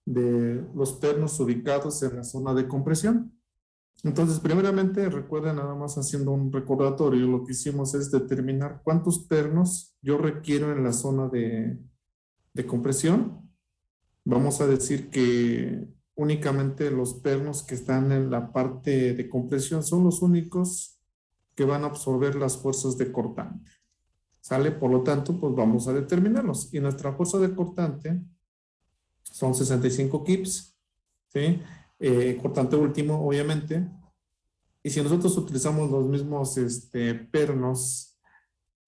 de los pernos ubicados en la zona de compresión. Entonces, primeramente, recuerden, nada más haciendo un recordatorio, lo que hicimos es determinar cuántos pernos yo requiero en la zona de compresión. Vamos a decir que únicamente los pernos que están en la parte de compresión son los únicos que van a absorber las fuerzas de cortante. ¿Sale? Por lo tanto, pues vamos a determinarlos. Y nuestra fuerza de cortante son 65 kips, ¿sí? Cortante último, obviamente. Y si nosotros utilizamos los mismos pernos,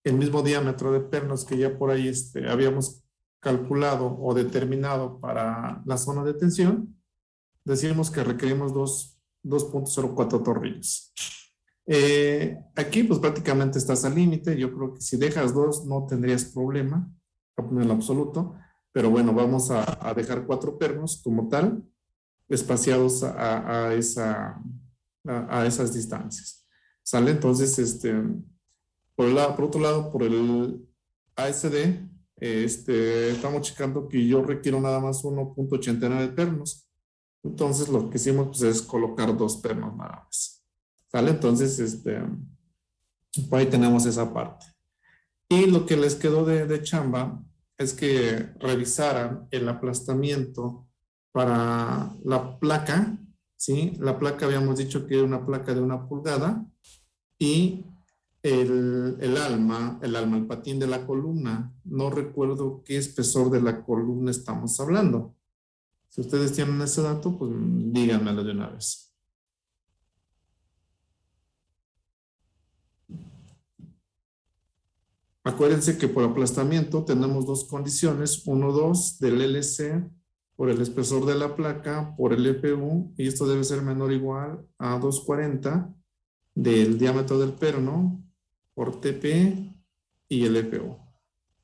el mismo diámetro de pernos que ya por ahí habíamos calculado o determinado para la zona de tensión, decimos que requerimos 2.04 tornillos. Aquí pues prácticamente estás al límite. Yo creo que si dejas 2 no tendrías problema en lo absoluto, pero bueno, vamos a dejar 4 pernos como tal, espaciados a esas distancias. ¿Sale? Entonces, por otro lado, por el ASD, estamos checando que yo requiero nada más 1.89 pernos. Entonces, lo que hicimos pues, es colocar 2 pernos nada más. ¿Sale? Entonces, por ahí tenemos esa parte. Y lo que les quedó de chamba es que revisaran el aplastamiento para la placa, ¿sí? La placa habíamos dicho que era una placa de 1 pulgada y el patín de la columna. No recuerdo qué espesor de la columna estamos hablando. Si ustedes tienen ese dato, pues díganmelo de una vez. Acuérdense que por aplastamiento tenemos 2 condiciones, 1, 2 del LC por el espesor de la placa, por el EPU, y esto debe ser menor o igual a 240 del diámetro del perno por TP y el EPU.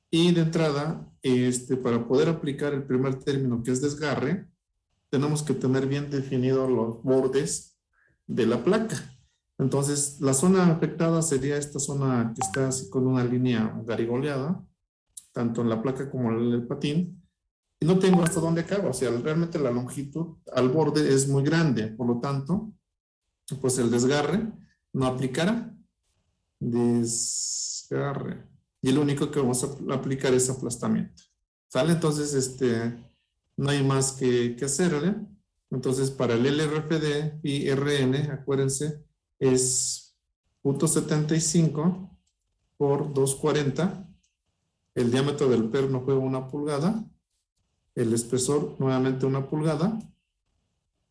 Y de entrada, para poder aplicar el primer término que es desgarre, tenemos que tener bien definidos los bordes de la placa. Entonces, la zona afectada sería esta zona que está así con una línea garigoleada, tanto en la placa como en el patín, y no tengo hasta dónde acaba, o sea, realmente la longitud al borde es muy grande, por lo tanto, pues el desgarre no aplicará. Desgarre. Y lo único que vamos a aplicar es aplastamiento. ¿Sale? Entonces, no hay más que hacerle. Entonces, para el LRFD y RN, acuérdense, es 0.75 por 240. El diámetro del perno fue 1 pulgada. El espesor, nuevamente 1 pulgada.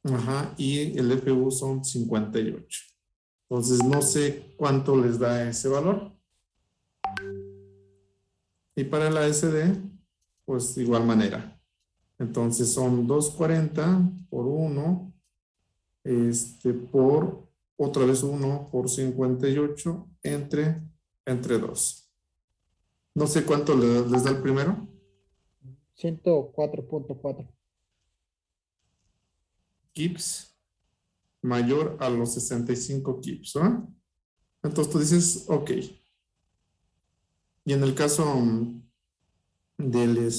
Ajá, y el FU son 58. Entonces, no sé cuánto les da ese valor. Y para la SD, pues de igual manera. Entonces, son 240 por 1, por otra vez 1 por 58 entre 2. No sé cuánto les da el primero. 104.4. Kips mayor a los 65 kips, ¿no? Entonces tú dices, ok. Y en el caso del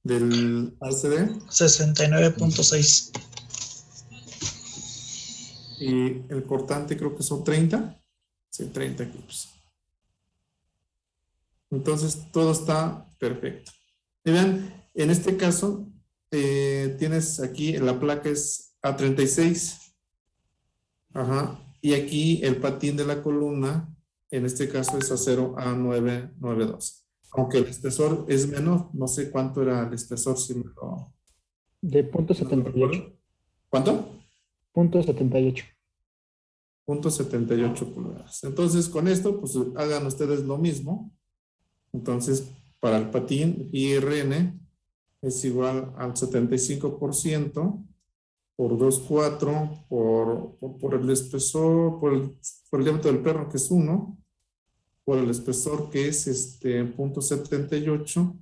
del ACD 69.6. y el cortante creo que son 30. Sí, 30 kips. Entonces todo está perfecto. Y vean, en este caso tienes aquí, la placa es A36. Ajá. Y aquí el patín de la columna, en este caso es acero A992. Aunque el espesor es menor, no sé cuánto era el espesor, si me lo... De punto 78. ¿Cuánto? Punto 78. 0.78 pulgadas. Entonces, con esto, pues hagan ustedes lo mismo. Entonces, para el patín, IRN es igual al 75% por 2,4 por el espesor, por el diámetro del perno, que es 1, por el espesor, que es 0.78,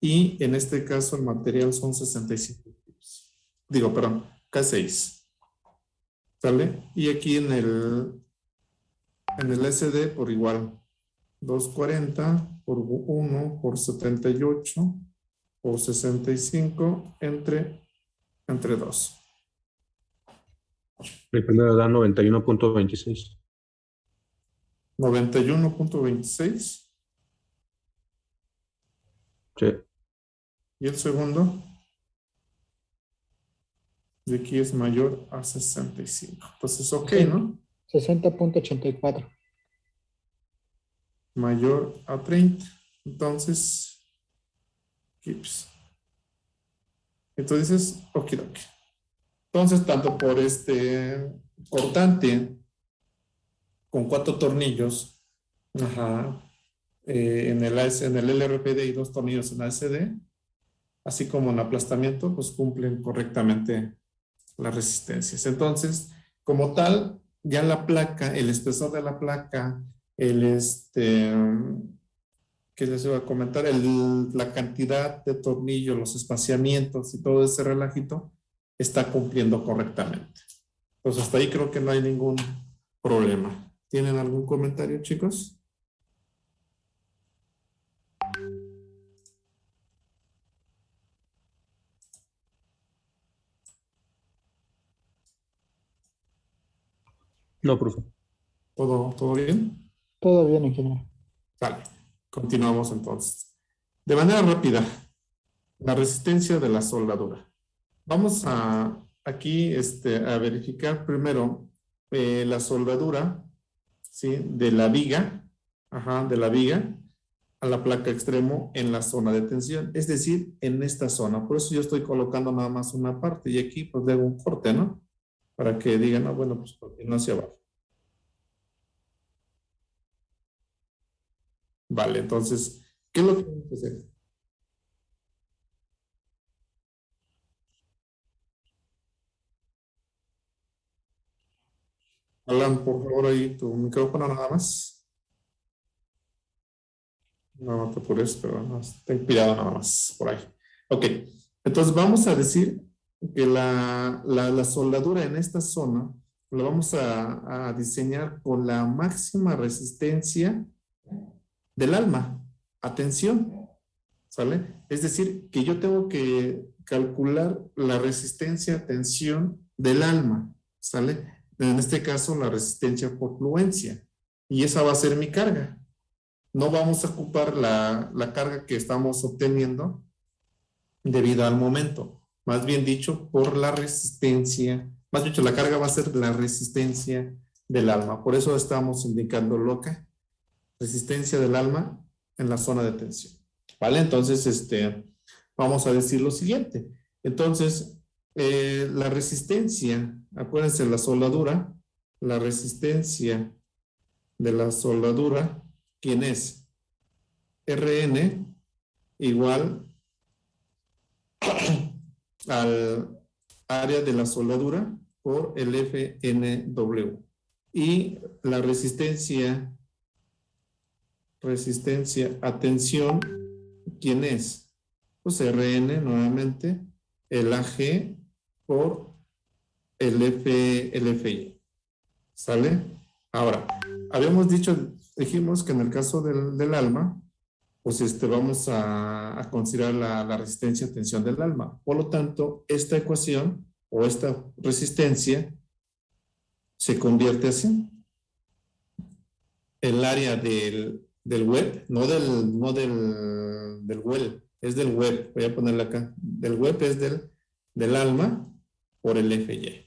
y en este caso el material son 65. Digo, perdón, K6. ¿Sale? Y aquí en el SD por igual, 240 por 1 por 78 o 65 entre 2. El primero da 91.26. 91.26. Sí. Y el segundo de aquí es mayor a 65. Entonces, ok, ¿no? 60.84. Mayor a 30. Entonces, keeps. Entonces, ok. Entonces, tanto por este cortante con 4 tornillos, en el LRPD y 2 tornillos en ASD, así como en aplastamiento, pues cumplen correctamente las resistencias. Entonces, como tal, ya la placa, el espesor de la placa, ¿qué les iba a comentar? La cantidad de tornillos, los espaciamientos y todo ese relajito está cumpliendo correctamente. Pues hasta ahí creo que no hay ningún problema. ¿Tienen algún comentario, chicos? No, profe. ¿Todo bien? Todo bien, ingeniero. Vale. Continuamos entonces. De manera rápida, la resistencia de la soldadura. Vamos aquí a verificar primero la soldadura, ¿sí? De la viga, de la viga a la placa extremo en la zona de tensión, es decir, en esta zona. Por eso yo estoy colocando nada más una parte y aquí pues debo un corte, ¿no? Para que digan, no, bueno, pues continúa hacia abajo. Vale, entonces, ¿qué es lo que vamos a hacer? Alan, por favor, ahí tu micrófono nada más. No te apures, pero no, ten cuidado nada más por ahí. Ok, entonces vamos a decir que la soldadura en esta zona la vamos a diseñar con la máxima resistencia del alma. Atención, ¿sale? Es decir, que yo tengo que calcular la resistencia a tensión del alma, ¿sale? En este caso, la resistencia por fluencia. Y esa va a ser mi carga. No vamos a ocupar la carga que estamos obteniendo debido al momento. Más bien dicho, por la resistencia. Más dicho, la carga va a ser la resistencia del alma. Por eso estamos indicando loca, resistencia del alma en la zona de tensión. ¿Vale? Entonces, vamos a decir lo siguiente. Entonces, la resistencia, acuérdense, la soldadura, la resistencia de la soldadura, ¿quién es? Rn igual al área de la soldadura por el FNW. Y la resistencia a tensión, ¿quién es? Pues Rn nuevamente, el AG por el FI. ¿Sale? Ahora, dijimos que en el caso del alma, pues vamos a considerar la resistencia a tensión del alma. Por lo tanto, esta ecuación o esta resistencia se convierte así. El área del web, no del well, es del web, voy a ponerla acá. Del web es del alma por el FY.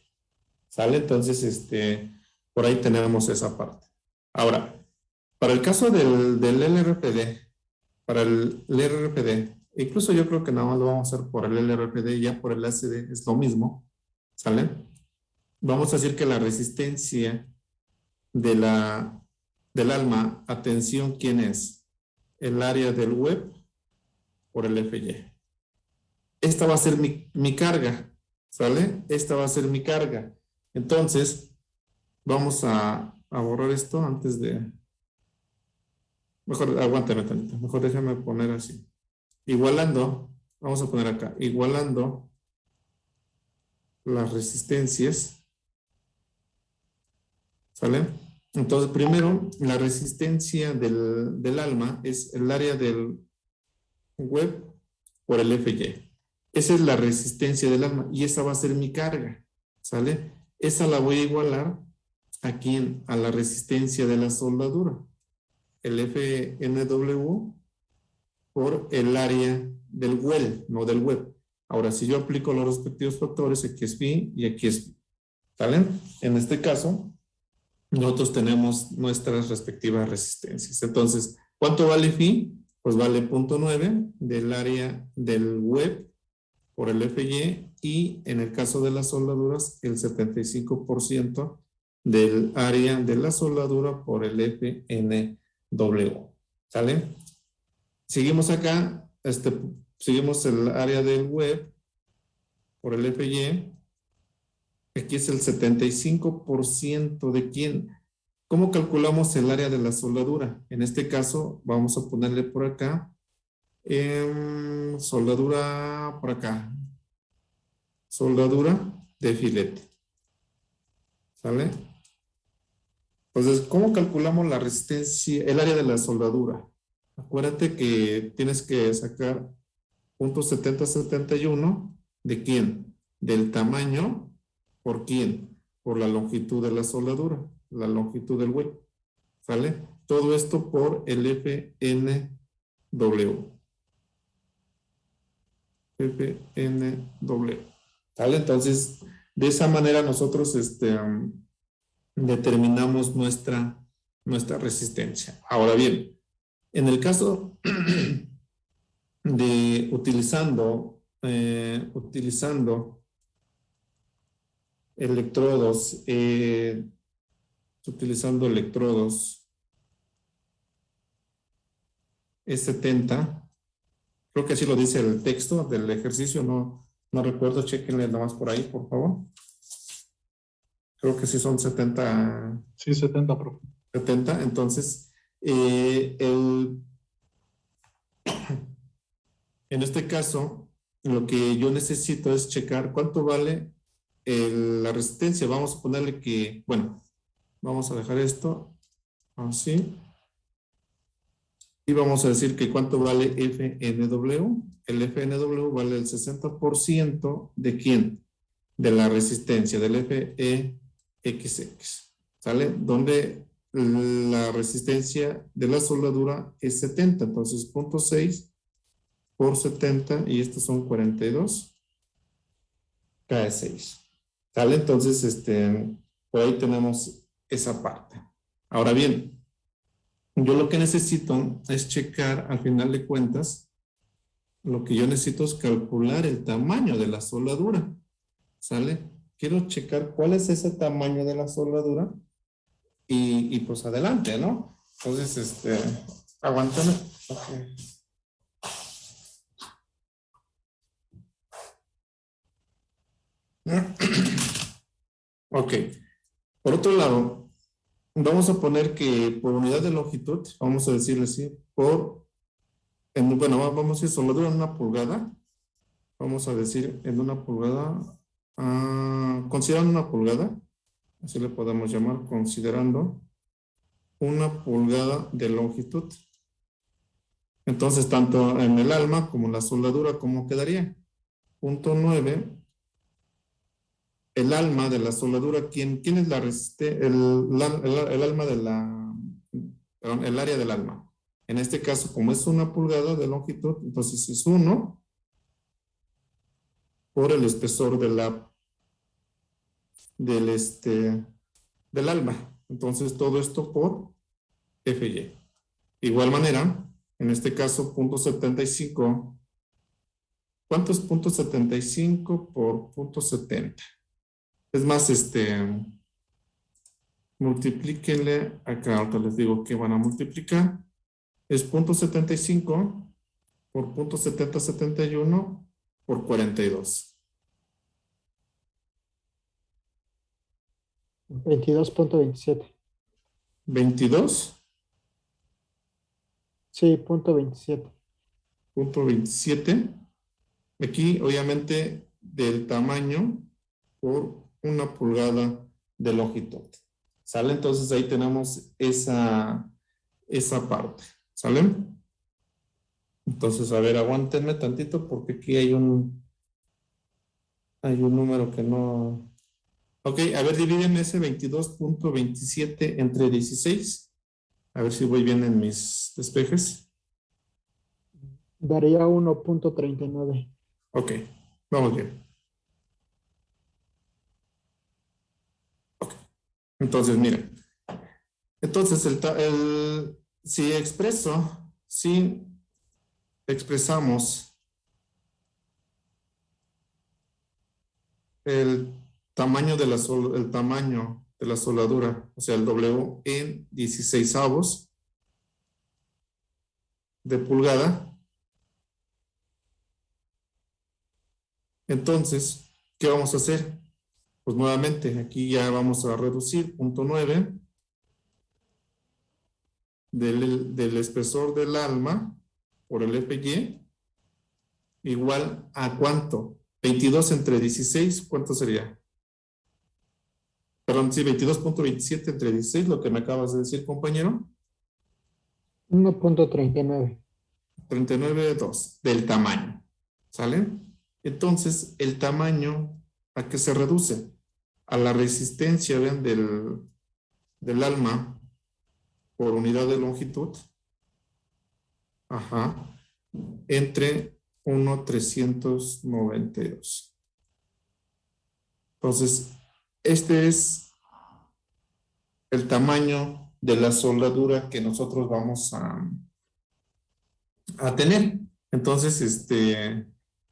¿Sale? Entonces, por ahí tenemos esa parte. Ahora, para el caso del LRPD, para el LRPD, incluso yo creo que nada más lo vamos a hacer por el LRPD, ya por el ACD es lo mismo, ¿sale? Vamos a decir que la resistencia del alma a tensión, ¿quién es? El área del web por el FY. Esta va a ser mi carga, ¿sale? Esta va a ser mi carga. Entonces, vamos a borrar esto antes de... Mejor, aguántame tantito. Mejor déjame poner así. Igualando, vamos a poner acá, igualando las resistencias. ¿Sale? Entonces, primero, la resistencia del alma es el área del web por el FY. Esa es la resistencia del alma y esa va a ser mi carga, ¿sale? Esa la voy a igualar aquí a la resistencia de la soldadura. El FNW por el área del well, no del web. Ahora, si yo aplico los respectivos factores, aquí es phi y aquí es phi. ¿Sale? En este caso, nosotros tenemos nuestras respectivas resistencias. Entonces, ¿cuánto vale phi? Pues vale 0.9 del área del web por el FY y en el caso de las soldaduras, el 75% del área de la soldadura por el FNW. ¿Sale? Seguimos acá, seguimos el área del web por el FY. Aquí es el 75% de quién. ¿Cómo calculamos el área de la soldadura? En este caso, vamos a ponerle por acá. Soldadura por acá. Soldadura de filete. ¿Sale? Entonces, ¿cómo calculamos la resistencia, el área de la soldadura? Acuérdate que tienes que sacar .7071 ¿de quién? Del tamaño, ¿por quién? Por la longitud de la soldadura, la longitud del hueco. ¿Sale? Todo esto por el FNW. FNW. ¿Sale? Entonces, de esa manera nosotros determinamos nuestra resistencia. Ahora bien, en el caso de utilizando electrodos, E70, creo que así lo dice el texto del ejercicio, no recuerdo, chequenle nada más por ahí, por favor. Creo que sí son 70. Sí, 70, profe. 70, entonces, en este caso, lo que yo necesito es checar cuánto vale la resistencia. Vamos a ponerle que, bueno, vamos a dejar esto así. Y vamos a decir que cuánto vale FNW. El FNW vale el 60% ¿de quién? De la resistencia, del FEXX. ¿Sale? Donde la resistencia de la soldadura es 70. Entonces, 0.6 por 70 y estos son 42. Cae 6. ¿Sale? Entonces, por ahí tenemos esa parte. Ahora bien, yo lo que necesito es checar, al final de cuentas, lo que yo necesito es calcular el tamaño de la soldadura. ¿Sale? Quiero checar cuál es ese tamaño de la soldadura y pues adelante, ¿no? Entonces, aguántame. Okay. Ok. Por otro lado, vamos a poner que por unidad de longitud, vamos a decirle así, bueno, vamos a decir soldadura en 1 pulgada. Vamos a decir en 1 pulgada, considerando 1 pulgada, así le podemos llamar, considerando 1 pulgada de longitud. Entonces, tanto en el alma como en la soldadura, ¿cómo quedaría? 0.9. El alma de la soldadura, ¿quién es la resistencia? El alma de perdón, el área del alma. En este caso, como es 1 pulgada de longitud, entonces es 1 por el espesor del alma. Entonces, todo esto por FY. Igual manera, en este caso, 0.75. ¿Cuánto es 0.75 por 0.70? Es más, multiplíquenle acá, ahorita les digo que van a multiplicar. Es 0.75 por 0.7071 por 42. 22.27. 22. Sí, .27. 0.27. Aquí, obviamente, del tamaño por 1 pulgada de longitud. ¿Sale? Entonces ahí tenemos esa parte. ¿Sale? Entonces, a ver, aguántenme tantito porque aquí hay un número que no. Ok, a ver, dividen ese 22.27 entre 16. A ver si voy bien en mis despejes. Daría 1.39. Ok, vamos bien. Ok, entonces, miren. Entonces, si expresamos el tamaño de el tamaño de la soldadura, o sea, el W en 16avos de pulgada, entonces, ¿qué vamos a hacer? Pues nuevamente, aquí ya vamos a reducir 0.9 del espesor del alma por el FY igual a ¿cuánto? 22 entre 16, ¿cuánto sería? Perdón, sí, 22.27 entre 16, lo que me acabas de decir, compañero. 1.39. 39.2 del tamaño. ¿Sale? Entonces, el tamaño, ¿a qué se reduce? A la resistencia, vean, del alma por unidad de longitud. Ajá. Entre 1,392. Entonces, este es el tamaño de la soldadura que nosotros vamos a tener. Entonces,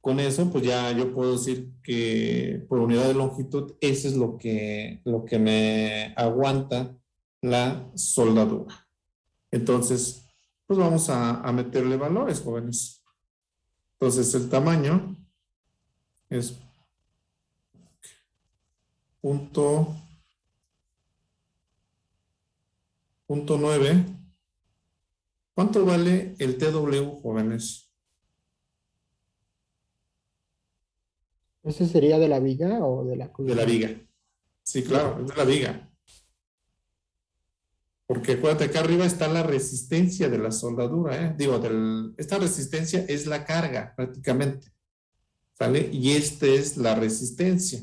con eso, pues ya yo puedo decir que por unidad de longitud, eso es lo que me aguanta la soldadura. Entonces, pues vamos a meterle valores, jóvenes. Entonces, el tamaño es punto 9. ¿Cuánto vale el TW, jóvenes? ¿Ese sería de la viga o de la De la columna? viga. Sí, claro, es de la viga. Porque acuérdate, acá arriba está la resistencia de la soldadura, ¿eh? Digo, esta resistencia es la carga, prácticamente. ¿Sale? Y esta es la resistencia.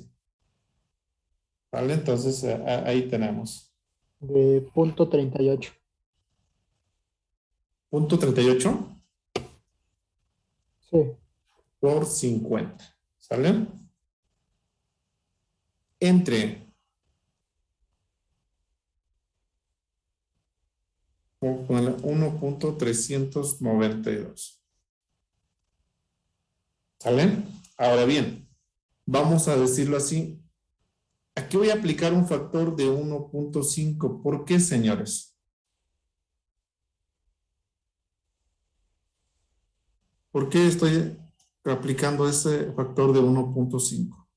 ¿Vale? Entonces, ahí tenemos. De 0.38. Punto 38 Sí. por 50. ¿Sale? Entre 1.392. ¿Sale? Ahora bien, vamos a decirlo así. Aquí voy a aplicar un factor de 1.5. ¿Por qué, señores? ¿Por qué estoy aplicando ese factor de 1.5?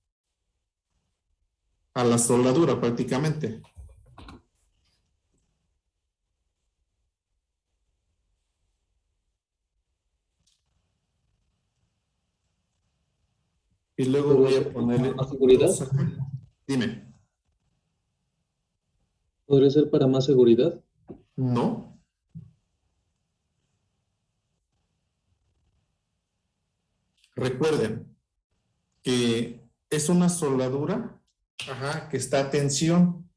A la soldadura prácticamente. Y luego voy a ponerle ¿Más seguridad? 2 acá. Dime. ¿Podría ser para más seguridad? No. Recuerden que es una soldadura, ajá, que está a tensión.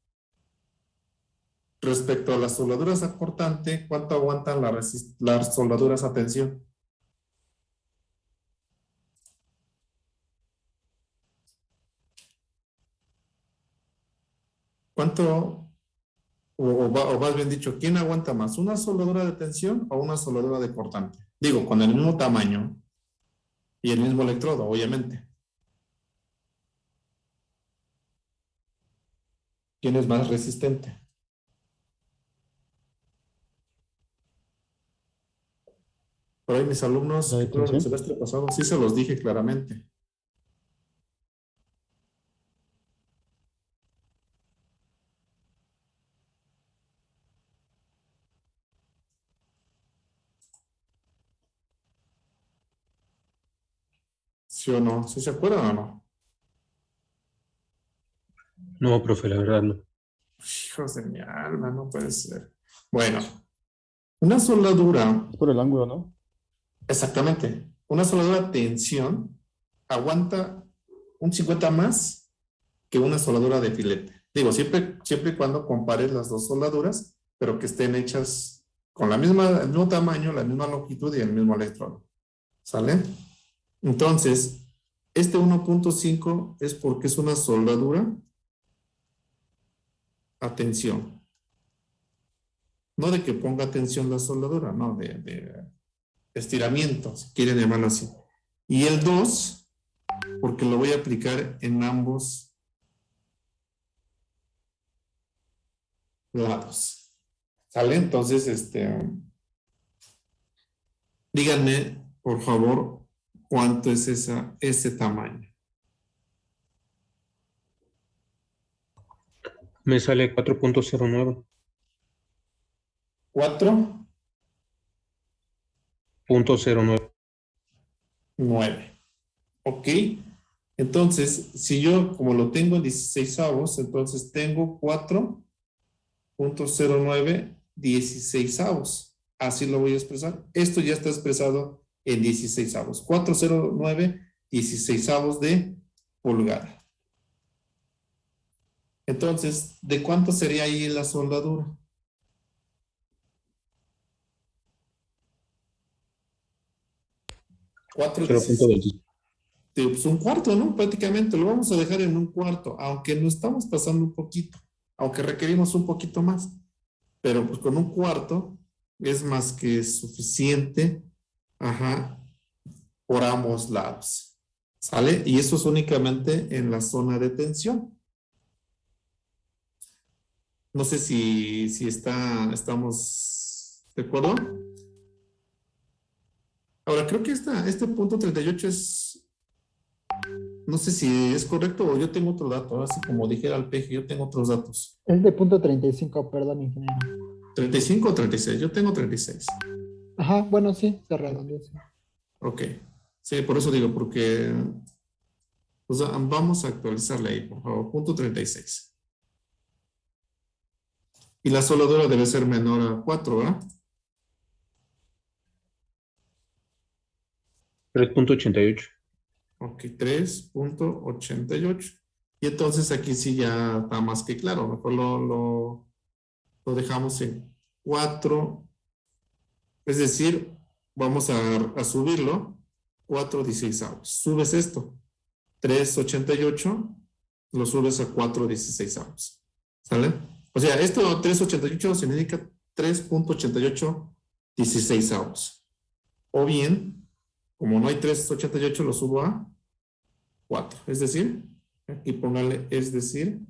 Respecto a las soldaduras a cortante, ¿cuánto aguantan las soldaduras a tensión? ¿Cuánto, o más bien dicho, quién aguanta más, una soldadura de tensión o una soldadura de cortante? Digo, con el mismo tamaño y el mismo electrodo, obviamente. ¿Quién es más resistente? Por ahí mis alumnos ¿La de que fueron el tensión? semestre pasado, sí se los dije claramente. ¿Sí o no? ¿Sí se acuerdan o no? No, profe, la verdad no. Hijos de mi alma, no puede ser. Bueno, una soldadura, Es por el ángulo, ¿no? Exactamente. Una soldadura tensión aguanta un 50 más que una soldadura de filete. Digo, siempre y cuando compares las dos soldaduras, pero que estén hechas con el mismo tamaño, la misma longitud y el mismo electrodo. ¿Sale? Entonces, este 1.5 es porque es una soldadura a tensión. No de que ponga tensión la soldadura, no, de estiramiento, si quieren llamarlo así. Y el 2, porque lo voy a aplicar en ambos lados. ¿Sale? Entonces, díganme, por favor, cuánto es ese tamaño. Me sale 4.09. 4.9. 9. Ok. Entonces, si yo, como lo tengo en 16avos, entonces tengo 4.09 16avos. Así lo voy a expresar. Esto ya está expresado en 16avos. 4.09 16avos de pulgada. Entonces, ¿de cuánto sería ahí la soldadura? Cuatro 0.20. pues un cuarto, ¿no? Prácticamente lo vamos a dejar en un cuarto, aunque nos estamos pasando un poquito, aunque requerimos un poquito más, pero pues con un cuarto es más que suficiente, ajá, por ambos lados, ¿sale? Y eso es únicamente en la zona de tensión. No sé si estamos de acuerdo. Ahora, creo que este punto 38 es, no sé si es correcto o yo tengo otro dato, así como dijera el peje, yo tengo otros datos. Es de punto 35, perdón, ingeniero. 35 o 36, yo tengo 36. Ajá, bueno, sí, se redondeó, sí. Ok. Sí, por eso digo, porque pues, vamos a actualizarle ahí, por favor. Punto 36. Y la soldadura debe ser menor a 4, ¿verdad? 3.88. Ok, 3.88. Y entonces aquí sí ya está más que claro. Mejor lo dejamos en 4. Es decir, vamos a subirlo 4/16avos. Subes esto, 3.88, lo subes a 4/16avos. ¿Sale? O sea, esto 3.88 significa 3.88 16avos. O bien, como no hay 3.88, lo subo a 4. Es decir, aquí póngale, es decir,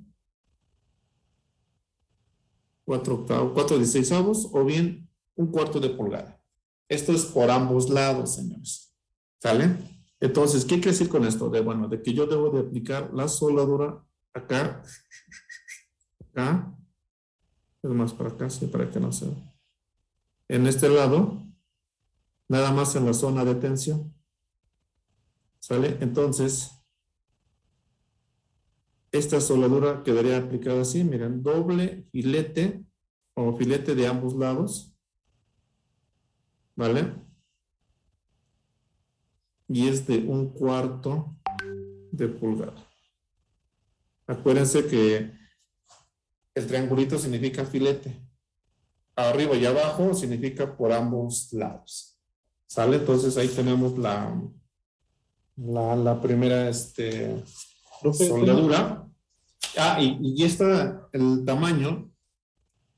4/16avos, o bien un cuarto de pulgada. Esto es por ambos lados, señores. ¿Sale? Entonces, ¿qué quiere decir con esto? De que yo debo de aplicar la soldadura acá, acá, es más para acá, sí, para que no se... En este lado, nada más en la zona de tensión. ¿Sale? Entonces, esta soldadura quedaría aplicada así, miren, doble filete o filete de ambos lados. ¿Vale? Y es de un cuarto de pulgada. Acuérdense que el triangulito significa filete. Arriba y abajo significa por ambos lados. ¿Sale? Entonces ahí tenemos la primera soldadura. Y el tamaño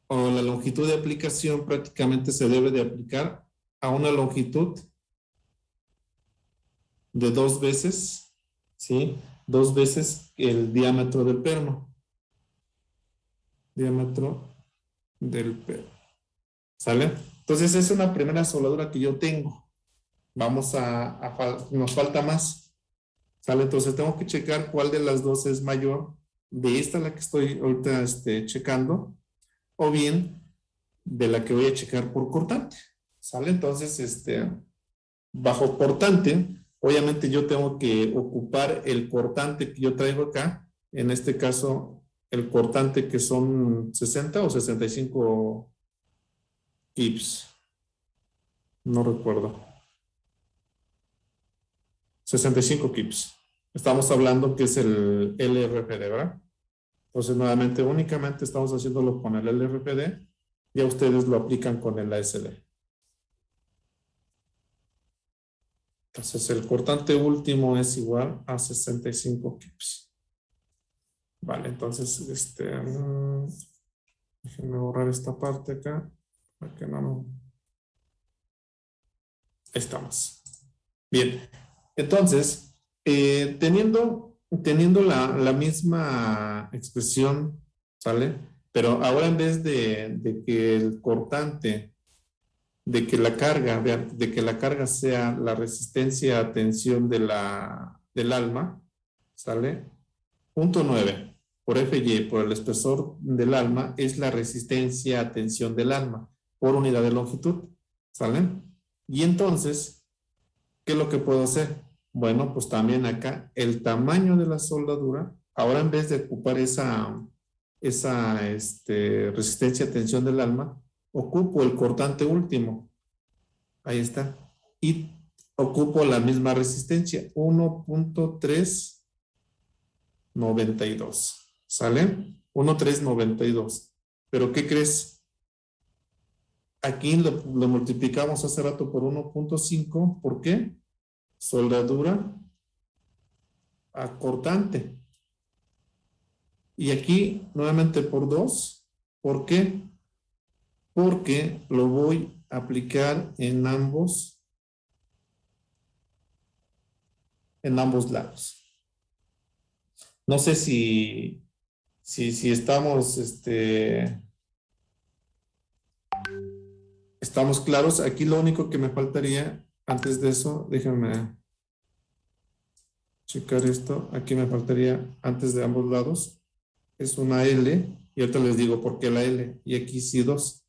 o la longitud de aplicación prácticamente se debe de aplicar a una longitud de 2 veces, ¿sí? 2 veces el diámetro del perno. Diámetro del perno. ¿Sale? Entonces es una primera soldadura que yo tengo. Nos falta más. ¿Sale? Entonces tengo que checar cuál de las dos es mayor. De esta la que estoy ahorita checando. O bien de la que voy a checar por cortante. ¿Sale? Entonces, bajo cortante, obviamente yo tengo que ocupar el cortante que yo traigo acá. En este caso, el cortante que son 60 o 65 kips. No recuerdo. 65 kips. Estamos hablando que es el LRPD, ¿verdad? Entonces, nuevamente, únicamente estamos haciéndolo con el LRPD. Ya ustedes lo aplican con el ASD. Entonces, el cortante último es igual a 65 kips. Vale, entonces, déjenme borrar esta parte acá, para que no. Ahí estamos. Bien, entonces, teniendo la misma expresión, ¿sale? Pero ahora en vez de que el cortante, de que la carga sea la resistencia a tensión del alma, ¿sale? Punto 9, por FY, por el espesor del alma, es la resistencia a tensión del alma, por unidad de longitud, ¿sale? Y entonces, ¿qué es lo que puedo hacer? Bueno, pues también acá, el tamaño de la soldadura, ahora en vez de ocupar esa resistencia a tensión del alma, ocupo el cortante último. Ahí está. Y ocupo la misma resistencia, 1.392. ¿Sale? 1.392. ¿Pero qué crees? Aquí lo multiplicamos hace rato por 1.5. ¿Por qué? Soldadura a cortante. Y aquí nuevamente por 2. ¿Por qué? Porque lo voy a aplicar en ambos lados. No sé si estamos estamos claros. Aquí lo único que me faltaría antes de eso, déjenme checar esto. Aquí me faltaría antes de ambos lados. Es una L. Y ahorita les digo por qué la L. Y aquí sí 2.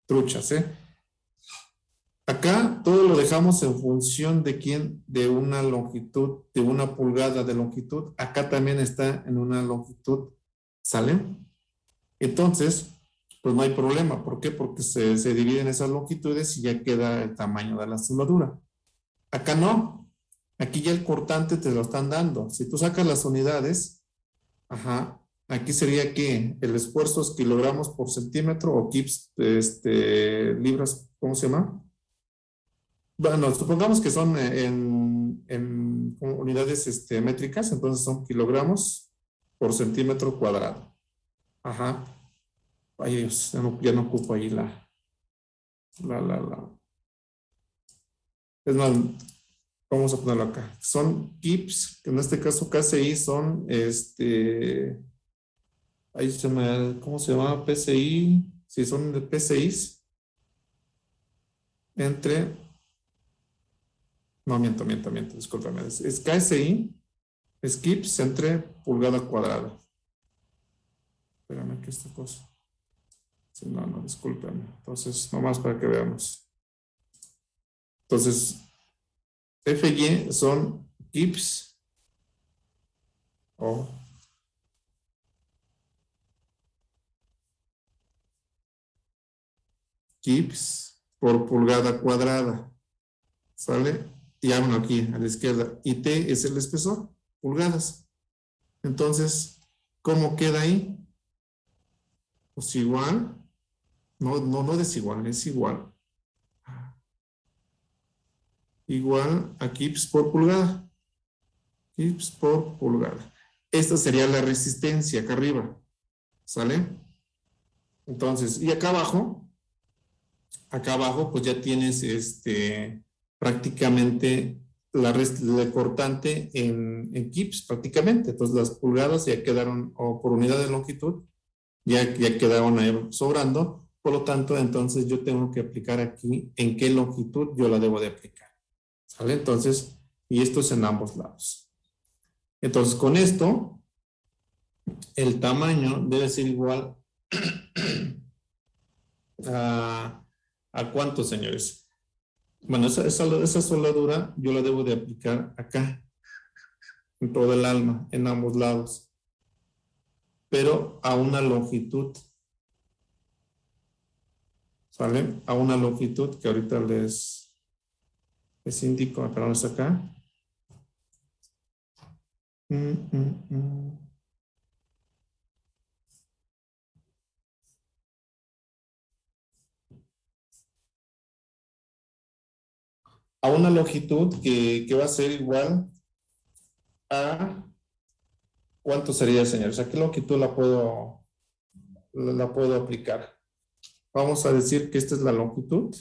Truchas, ¿eh? Acá todo lo dejamos en función de quién, de una longitud, de 1 pulgada de longitud. Acá también está en una longitud. ¿Sale? Entonces, pues no hay problema. ¿Por qué? Porque se dividen esas longitudes y ya queda el tamaño de la soldadura. Acá no. Aquí ya el cortante te lo están dando. Si tú sacas las unidades, aquí sería que el esfuerzo es kilogramos por centímetro o kips, libras, ¿cómo se llama? Bueno, supongamos que son en unidades métricas, entonces son kilogramos por centímetro cuadrado. Ay, Dios, ya no ocupo ahí la. Es más, vamos a ponerlo acá. Son kips, que en este caso KCI son, ahí ¿cómo se llama? PCI, si son de PCIs, miento, discúlpame, es KSI, es kips entre pulgada cuadrada. Espérame, ¿qué es esta cosa? No, discúlpame. Entonces, nomás para que veamos. Entonces, FY son kips o kips por pulgada cuadrada. ¿Sale? Y bueno, aquí a la izquierda. Y T es el espesor, pulgadas. Entonces, ¿cómo queda ahí? Pues igual. No desigual, es igual. Igual a kips por pulgada. Kips por pulgada. Esta sería la resistencia acá arriba. ¿Sale? Entonces, y acá abajo pues ya tienes prácticamente la cortante en kips prácticamente. Entonces las pulgadas ya quedaron, o por unidad de longitud, ya quedaron ahí sobrando. Por lo tanto, entonces yo tengo que aplicar aquí en qué longitud yo la debo de aplicar. ¿Sale? Entonces, y esto es en ambos lados. Entonces, con esto, el tamaño debe ser igual a ¿cuánto, señores? Bueno, esa soldadura yo la debo de aplicar acá, en todo el alma, en ambos lados, pero a una longitud. ¿Sale? A una longitud que ahorita les indico. Perdón, está acá. A una longitud que va a ser igual a... ¿Cuánto sería, señor? O sea, ¿qué longitud la puedo aplicar? Vamos a decir que esta es la longitud.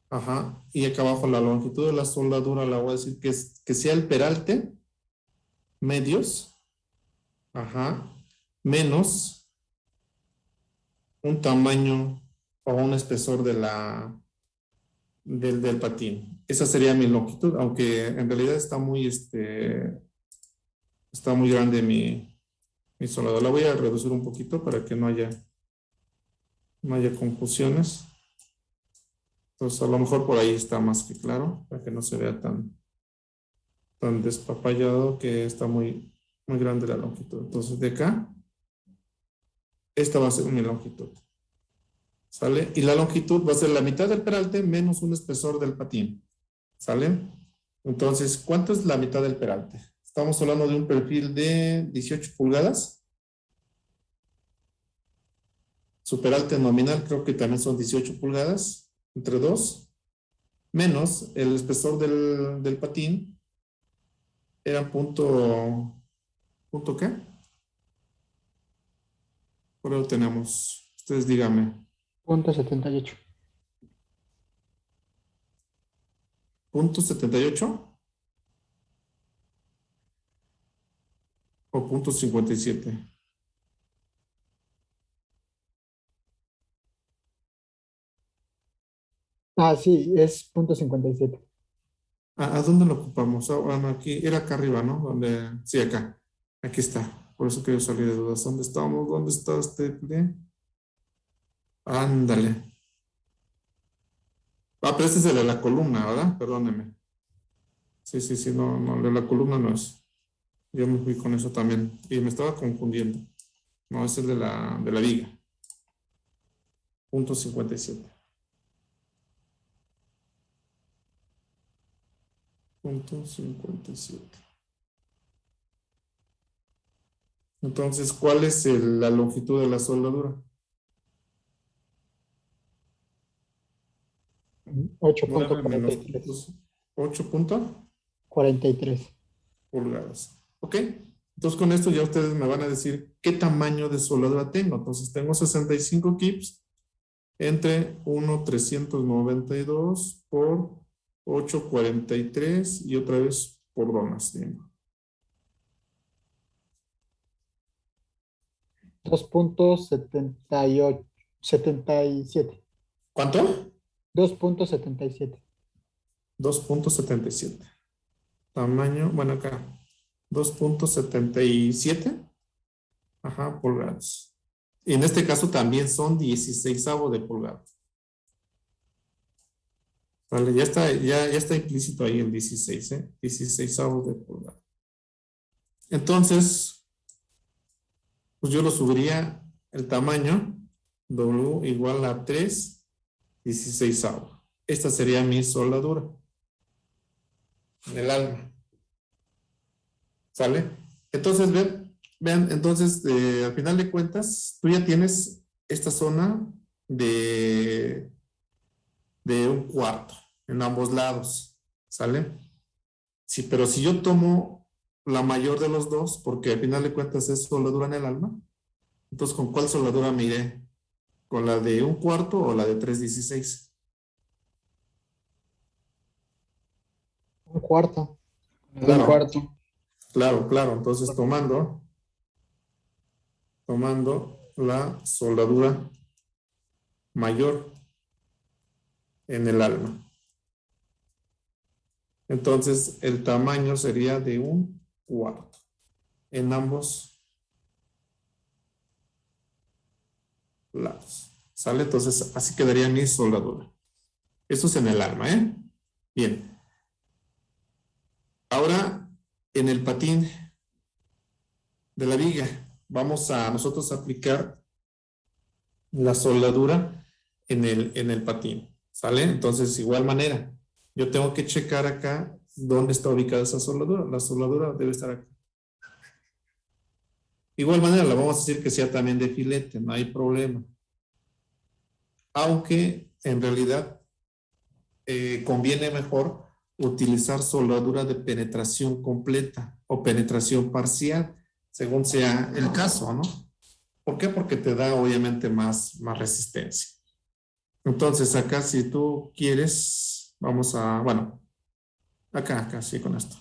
Ajá. Y acá abajo la longitud de la soldadura la voy a decir que sea el peralte medios. Ajá. Menos un tamaño o un espesor del patín. Esa sería mi longitud, aunque en realidad está muy grande mi soldadura. La voy a reducir un poquito para que no haya confusiones. Entonces, a lo mejor por ahí está más que claro, para que no se vea tan despapallado, que está muy grande la longitud. Entonces, de acá, esta va a ser mi longitud. ¿Sale? Y la longitud va a ser la mitad del peralte menos un espesor del patín. ¿Sale? Entonces, ¿cuánto es la mitad del peralte? Estamos hablando de un perfil de 18 pulgadas. Su peralte nominal creo que también son 18 pulgadas. Entre 2, menos el espesor del patín, era punto ¿qué? Por ahí lo tenemos. Ustedes díganme. Punto 78. ¿Punto 78? ¿O punto 57? Ah, sí, es punto 57. ¿A dónde lo ocupamos? Bueno, aquí, era acá arriba, ¿no? Sí, acá. Aquí está. Por eso que yo salí de dudas. ¿Dónde estamos? ¿Dónde está este? Ándale. Pero este es el de la columna, ¿verdad? Perdóneme. Sí, no, el de la columna no es. Yo me fui con eso también. Y me estaba confundiendo. No, es el de la viga. Punto 57. Punto 57. Entonces, ¿cuál es la longitud de la soldadura? 9 menos 8.43. 8 puntos 43. pulgadas. ¿Ok? Entonces, con esto ya ustedes me van a decir qué tamaño de soldadura tengo. Entonces, tengo 65 kips entre 1,392 por 8,43 y otra vez por donas. 2.77. ¿Cuánto? 2.77. 2,77. Tamaño, bueno, acá. 2,77. Ajá, pulgadas. Y en este caso también son 16avo de pulgada. Vale, ya está implícito ahí el 16, 16avo de pulgada. Entonces, pues yo lo subiría el tamaño W igual a 3 16avo. Esta sería mi soldadura en el alma. ¿Sale? Entonces, vean, entonces, al final de cuentas, tú ya tienes esta zona de un cuarto en ambos lados. ¿Sale? Sí, pero si yo tomo la mayor de los dos, porque al final de cuentas es soldadura en el alma, entonces, ¿con cuál soldadura me iré? ¿Con la de un cuarto o la de 3/16? Un cuarto. Claro. Un cuarto. Claro. Entonces, tomando la soldadura mayor en el alma. Entonces, el tamaño sería de un cuarto en ambos lados. ¿Sale? Entonces, así quedaría mi soldadura. Esto es en el alma, ¿eh? Bien. Ahora, en el patín de la viga, vamos a nosotros aplicar la soldadura en el patín. ¿Sale? Entonces, igual manera, yo tengo que checar acá dónde está ubicada esa soldadura. La soldadura debe estar acá. Igual manera, la vamos a decir que sea también de filete, no hay problema. Aunque en realidad conviene mejor utilizar soldadura de penetración completa o penetración parcial, según sea el caso, ¿no? ¿Por qué? Porque te da obviamente más resistencia. Entonces acá si tú quieres, vamos a, bueno, acá, sí, con esto.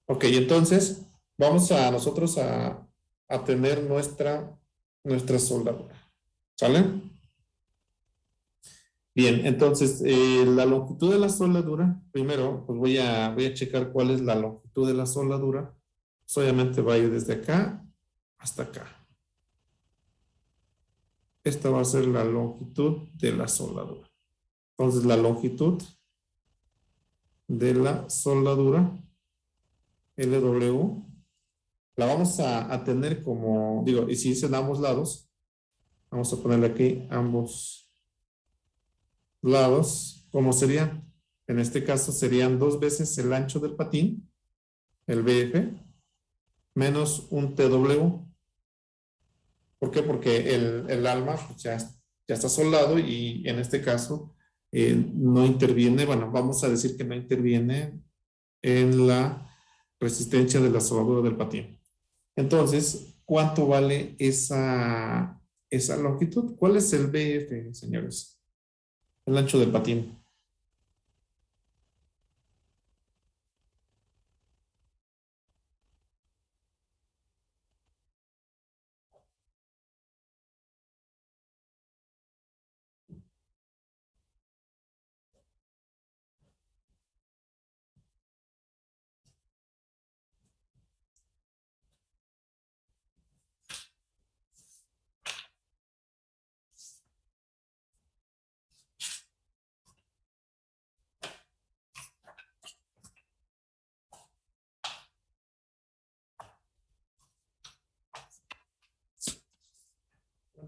Ok, entonces vamos a nosotros a tener nuestra soldadura. ¿Sale? Bien, entonces la longitud de la soldadura, primero pues voy a checar cuál es la longitud de la soldadura. Pues, obviamente va a ir desde acá hasta acá. Esta va a ser la longitud de la soldadura. Entonces la longitud de la soldadura LW la vamos a tener como, digo, y si dicen ambos lados, vamos a ponerle aquí ambos lados, ¿cómo serían? En este caso serían 2 veces el ancho del patín, el BF, menos un TW. ¿Por qué? Porque el alma pues, ya está soldado y en este caso no interviene, bueno, vamos a decir que no interviene en la resistencia de la soldadura del patín. Entonces, ¿cuánto vale esa longitud? ¿Cuál es el BF, señores? El ancho del patín.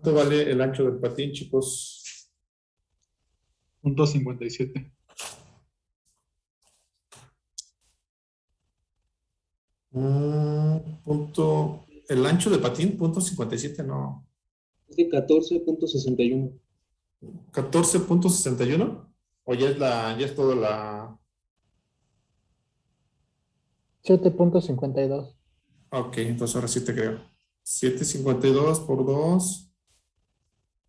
¿Cuánto vale el ancho del patín, chicos? .57. El ancho de patín, .57, no. Es de 14.61. 14.61. O ya es toda la. 7.52. Ok, entonces ahora sí te creo. 7.52 por 2.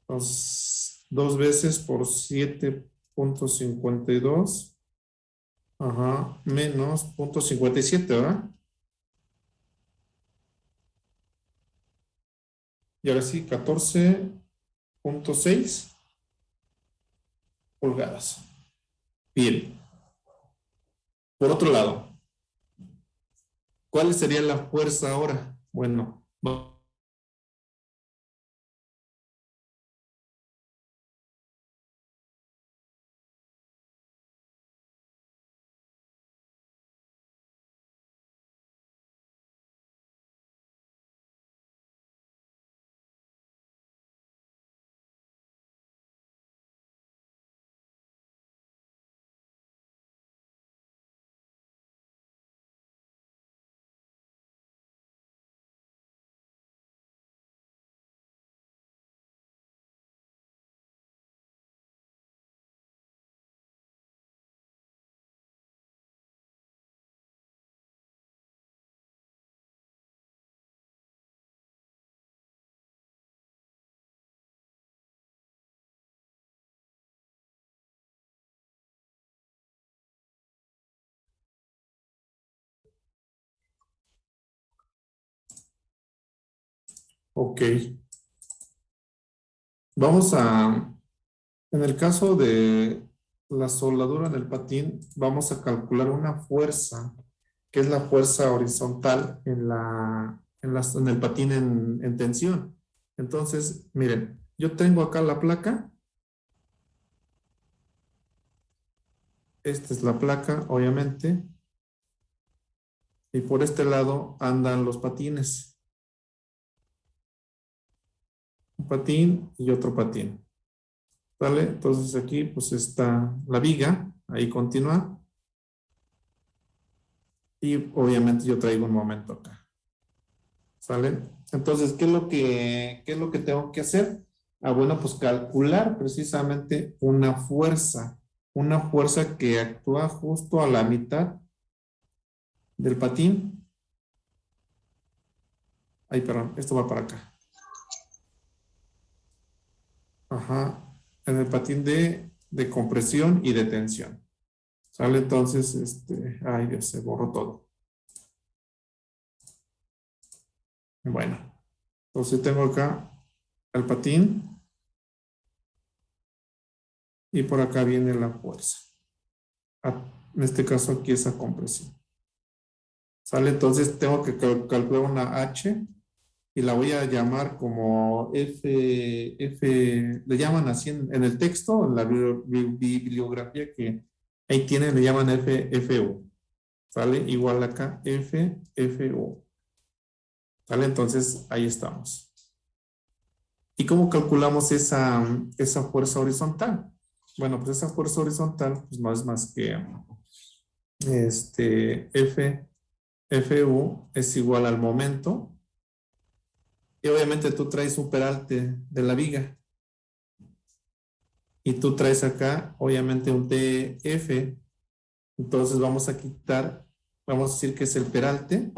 2 veces por 7.52. Ajá, menos .57, ¿verdad? Y ahora sí, 14.6 pulgadas. Bien. Por otro lado, ¿cuál sería la fuerza ahora? Bueno, ok. Vamos en el caso de la soldadura en el patín, vamos a calcular una fuerza, que es la fuerza horizontal en el patín en tensión. Entonces, miren, yo tengo acá la placa. Esta es la placa, obviamente. Y por este lado andan los patines. Un patín y otro patín. ¿Vale? Entonces aquí pues está la viga, ahí continúa. Y obviamente yo traigo un momento acá. ¿Sale? Entonces, ¿qué es lo que tengo que hacer? Ah, bueno, pues calcular precisamente una fuerza que actúa justo a la mitad del patín. Ay, perdón, esto va para acá. Ajá, en el patín de compresión y de tensión. ¿Sale? Entonces, ay Dios, se borró todo. Bueno, entonces tengo acá el patín y por acá viene la fuerza. En este caso aquí esa compresión. ¿Sale? Entonces tengo que calcular una H y la voy a llamar como le llaman así en el texto, en la bibliografía que ahí tienen, le llaman FU. ¿Sale? Igual acá, FU. ¿Sale? Entonces ahí estamos. ¿Y cómo calculamos esa fuerza horizontal? Bueno, pues esa fuerza horizontal pues no es más que FU es igual al momento. Y obviamente tú traes un peralte de la viga. Y tú traes acá, obviamente, un TF. Entonces vamos a quitar, vamos a decir que es el peralte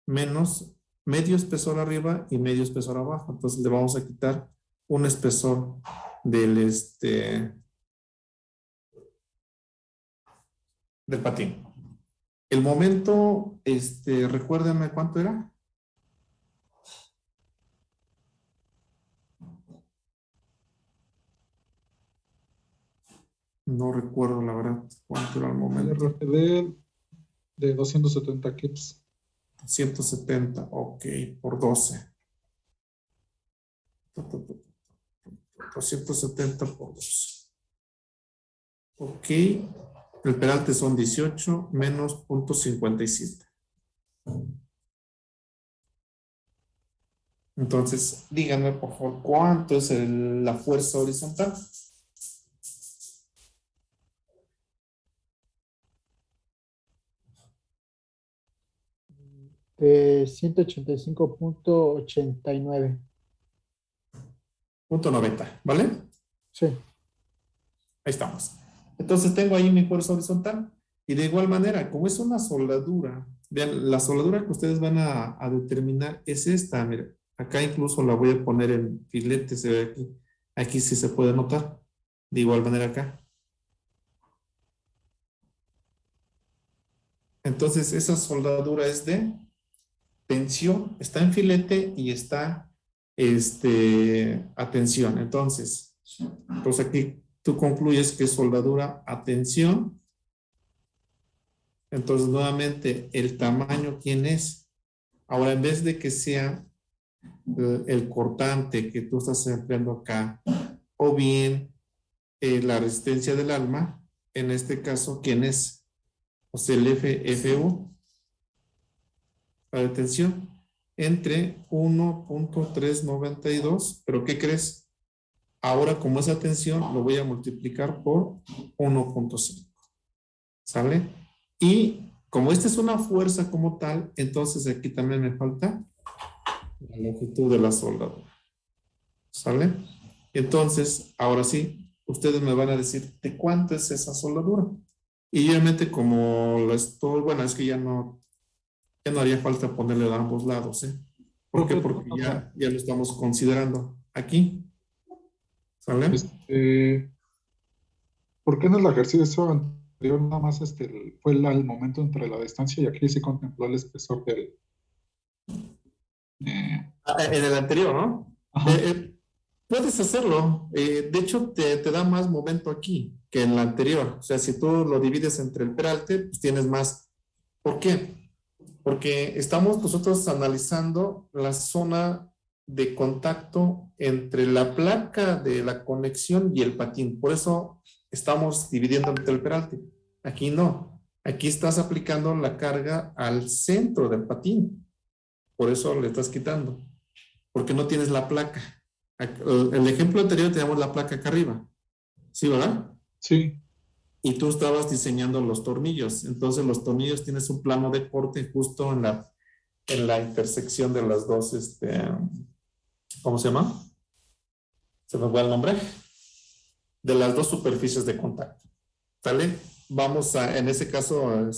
menos medio espesor arriba y medio espesor abajo. Entonces le vamos a quitar un espesor del patín. El momento, recuérdenme cuánto era. No recuerdo la verdad cuánto era el El momento. RTD de 270 kips. 170, ok, por 12. 270 por 12. Ok, el peralte son 18 menos 0.57. Entonces, díganme por favor, ¿cuánto es la fuerza horizontal? De 185.89. Punto 90, ¿vale? Sí. Ahí estamos. Entonces tengo ahí mi fuerza horizontal. Y de igual manera, como es una soldadura, vean, la soldadura que ustedes van a determinar es esta. Miren, acá incluso la voy a poner en filete, se ve aquí. Aquí sí se puede notar. De igual manera acá. Entonces esa soldadura es de tensión, está en filete y está a tensión. Entonces aquí tú concluyes que es soldadura a tensión. Entonces nuevamente el tamaño, ¿quién es? Ahora, en vez de que sea el cortante que tú estás empleando acá, o bien la resistencia del alma, en este caso, ¿quién es? O sea, el FU, la de tensión, entre 1.392, pero ¿qué crees? Ahora, como esa tensión, lo voy a multiplicar por 1.5, ¿sale? Y como esta es una fuerza como tal, entonces aquí también me falta la longitud de la soldadura, ¿sale? Entonces, ahora sí, ustedes me van a decir de cuánto es esa soldadura. Y obviamente como lo estoy, bueno, es que ya no haría falta ponerle de ambos lados, ¿eh? ¿Por qué? Porque ya lo estamos considerando aquí, ¿sale? ¿Por qué en el ejercicio anterior nada más fue el momento entre la distancia y aquí se contempló el espesor del... En el anterior, ¿no? Puedes hacerlo. De hecho, te da más momento aquí que en la anterior. O sea, si tú lo divides entre el peralte, pues tienes más. ¿Por qué? Porque estamos nosotros analizando la zona de contacto entre la placa de la conexión y el patín. Por eso estamos dividiendo entre el peralte. Aquí no. Aquí estás aplicando la carga al centro del patín. Por eso le estás quitando. Porque no tienes la placa. El ejemplo anterior teníamos la placa acá arriba. ¿Sí, verdad? Sí, Y tú estabas diseñando los tornillos. Entonces los tornillos tienes un plano de corte justo en la intersección de las dos, ¿cómo se llama? Se me fue el nombre. De las dos superficies de contacto. ¿Sale? Vamos a, en ese caso,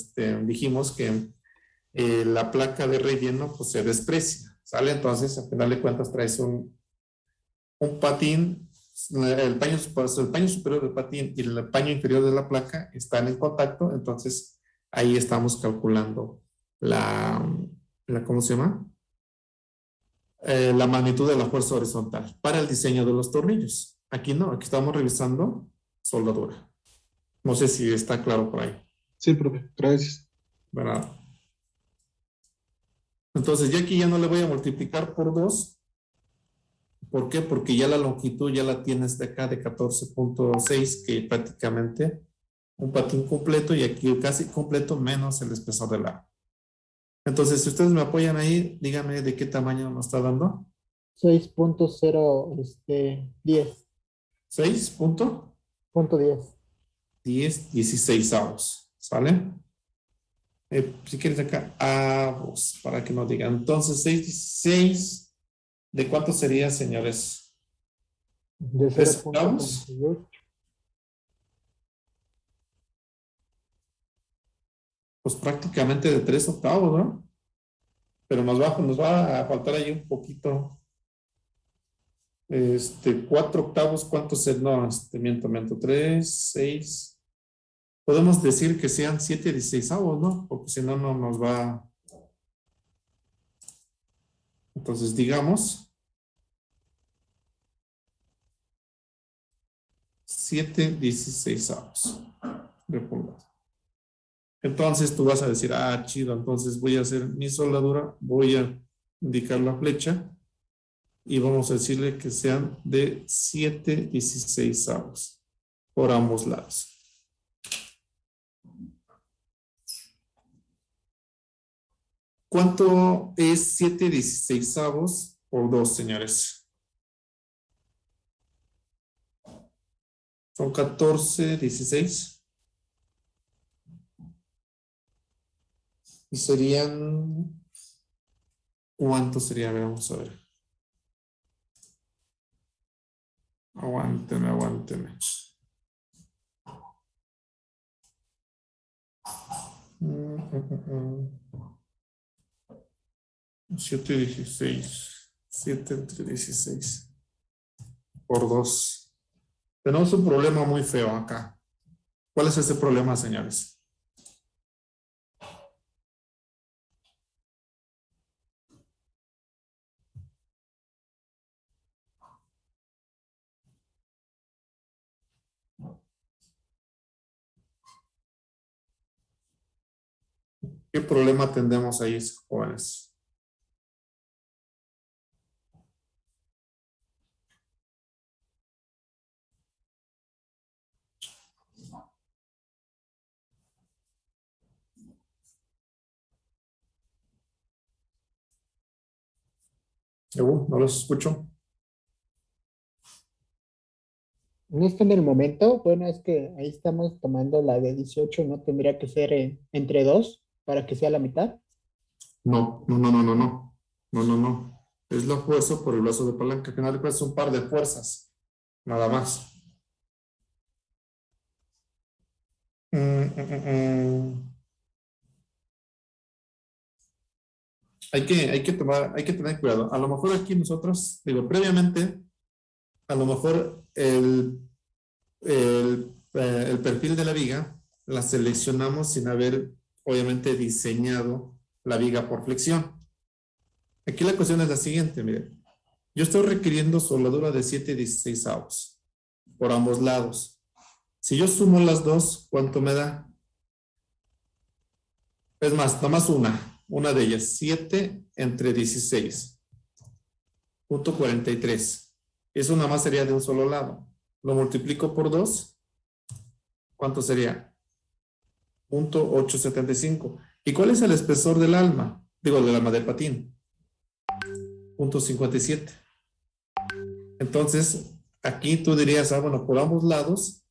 dijimos que la placa de relleno pues se desprecia. ¿Sale? Entonces, al final de cuentas, traes un patín, el paño superior del patín y el paño inferior de la placa están en contacto, entonces ahí estamos calculando ¿cómo se llama? La magnitud de la fuerza horizontal para el diseño de los tornillos. Aquí no, aquí estamos revisando soldadura. No sé si está claro por ahí. sí, profe, gracias. ¿Verdad? Entonces, ya aquí ya no le voy a multiplicar por 2. ¿Por qué? Porque ya la longitud ya la tienes de acá de 14.6, que prácticamente un patín completo y aquí casi completo menos el espesor del arma. Entonces, si ustedes me apoyan ahí, díganme de qué tamaño nos está dando. 6.0, 10. 6.10, Punto 10. 16avos. ¿Sale? Si quieres acá, avos, para que nos digan. Entonces, 6, ¿de cuánto sería, señores? De 3 octavos. 0.38. Pues prácticamente de 3 octavos, ¿no? Pero nos va a faltar ahí un poquito. 4 octavos, ¿cuántos es? No, miento. 3, 6. Podemos decir que sean 7/16avos, ¿no? Porque si no, no nos va. Entonces, digamos 7/16avos de pulgada. Entonces tú vas a decir, chido, entonces voy a hacer mi soldadura, voy a indicar la flecha y vamos a decirle que sean de 7/16avos por ambos lados. ¿Cuánto es 7/16avos por 2, señores? Son 14/16. Y serían, ¿cuánto sería? A ver, vamos a ver. Aguánteme. 7/16. 7/16 por 2. Tenemos un problema muy feo acá. ¿Cuál es ese problema, señores? ¿Qué problema tendemos ahí, jóvenes? No los escucho. No está en el momento. Bueno, es que ahí estamos tomando la de 18, ¿no? Tendría que ser entre 2 para que sea la mitad. No. Es la fuerza por el brazo de palanca. Al final de cuentas es un par de fuerzas. Nada más. Hay que tener cuidado. A lo mejor aquí nosotros, digo, previamente, a lo mejor el perfil de la viga la seleccionamos sin haber, obviamente, diseñado la viga por flexión. Aquí la cuestión es la siguiente, miren. Yo estoy requiriendo soldadura de 7/16avos por ambos lados. Si yo sumo las dos, ¿cuánto me da? Es más, nomás una de ellas, 7/16.43. Eso nada más sería de un solo lado. Lo multiplico por 2, ¿cuánto sería? 0.875. ¿Y cuál es el espesor del alma? Digo, del alma del patín. 0.57. Entonces, aquí tú dirías, bueno, por ambos lados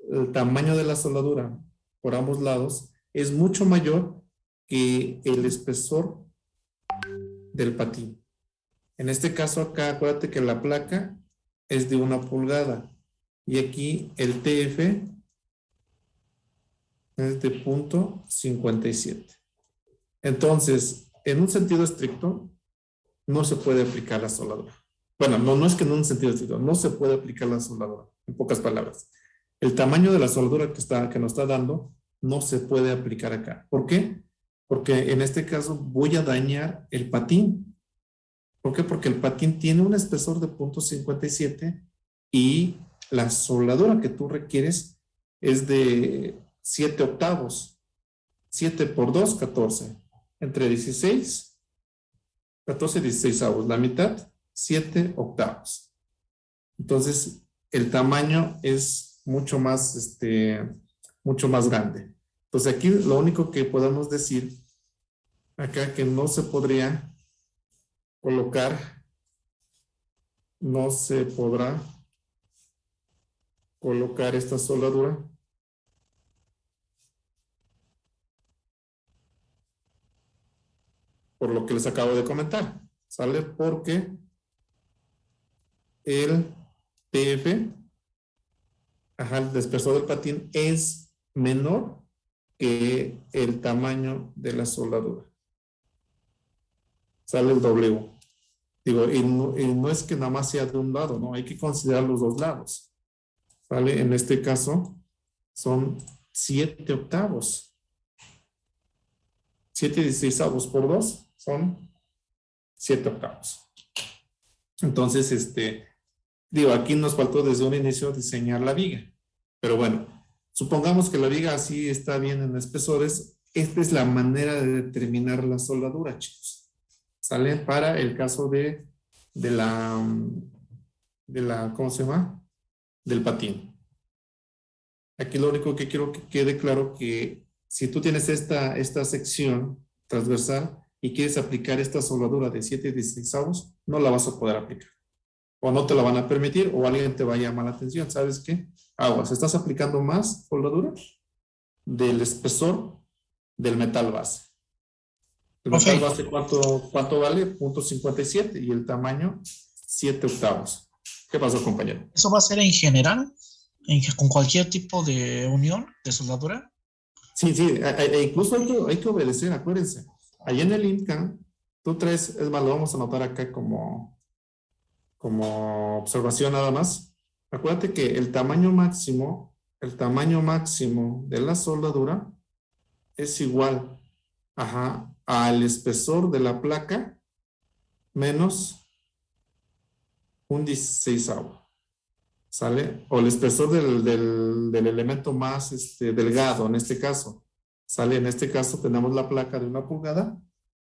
el tamaño de la soldadura por ambos lados es mucho mayor que el espesor del patín. En este caso acá, acuérdate que la placa es de 1 pulgada y aquí el TF es de 0.57. Entonces, en un sentido estricto, no se puede aplicar la soldadura. Bueno, no es que en un sentido estricto, no se puede aplicar la soldadura, en pocas palabras. El tamaño de la soldadura que nos está dando no se puede aplicar acá. ¿Por qué? Porque en este caso voy a dañar el patín. ¿Por qué? Porque el patín tiene un espesor de 0.57 y la soldadura que tú requieres es de 7 octavos. 7 por 2, 14. Entre 16, 14 y 16 avos. La mitad, 7 octavos. Entonces, el tamaño es mucho más grande. Entonces, aquí lo único que podemos decir acá que no se podría colocar, no se podrá colocar esta soldadura por lo que les acabo de comentar, ¿sale? Porque el TF, el espesor del patín es menor que el tamaño de la soldadura. Sale el W. Digo, y no es que nada más sea de un lado, ¿no? Hay que considerar los dos lados. ¿Sale? En este caso son 7 octavos. 7 16avos por 2 son 7 octavos. Entonces, digo, aquí nos faltó desde un inicio diseñar la viga. Pero bueno, supongamos que la viga así está bien en espesores. Esta es la manera de determinar la soldadura, chicos. ¿Sale? Para el caso de la, ¿cómo se llama? Del patín. Aquí lo único que quiero que quede claro que si tú tienes esta sección transversal y quieres aplicar esta soldadura de 7 16avos, no la vas a poder aplicar. O no te la van a permitir o alguien te va a llamar la atención. ¿Sabes qué? Aguas, estás aplicando más soldadura del espesor del metal base. El metal base, ¿cuánto vale? 0.57 y el tamaño 7 octavos. ¿Qué pasó, compañero? ¿Eso va a ser en general? ¿Con cualquier tipo de unión de soldadura? Sí, incluso hay que obedecer, acuérdense. Allá en el INCAN, tú traes, es más, lo vamos a anotar acá como observación nada más. Acuérdate que el tamaño máximo de la soldadura es igual al espesor de la placa menos un 16avo. ¿Sale? O el espesor del elemento más delgado en este caso. ¿Sale? En este caso tenemos la placa de 1 pulgada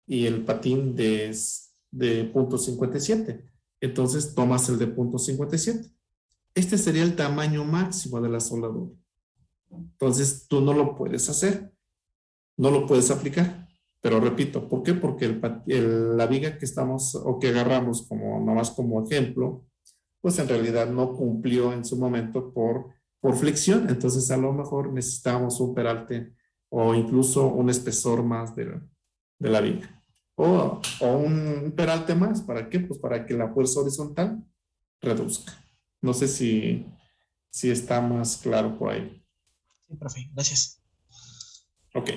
y el patín de 0.57. Entonces tomas el de 0.57. Este sería el tamaño máximo de la soldadura. Entonces tú no lo puedes hacer. No lo puedes aplicar. Pero repito, ¿por qué? Porque la viga que estamos o que agarramos nomás como ejemplo, pues en realidad no cumplió en su momento por flexión. Entonces a lo mejor necesitamos un peralte o incluso un espesor más de la viga. O un peralte más. ¿Para qué? Pues para que la fuerza horizontal reduzca. No sé si está más claro por ahí. Sí, profe, gracias. Ok.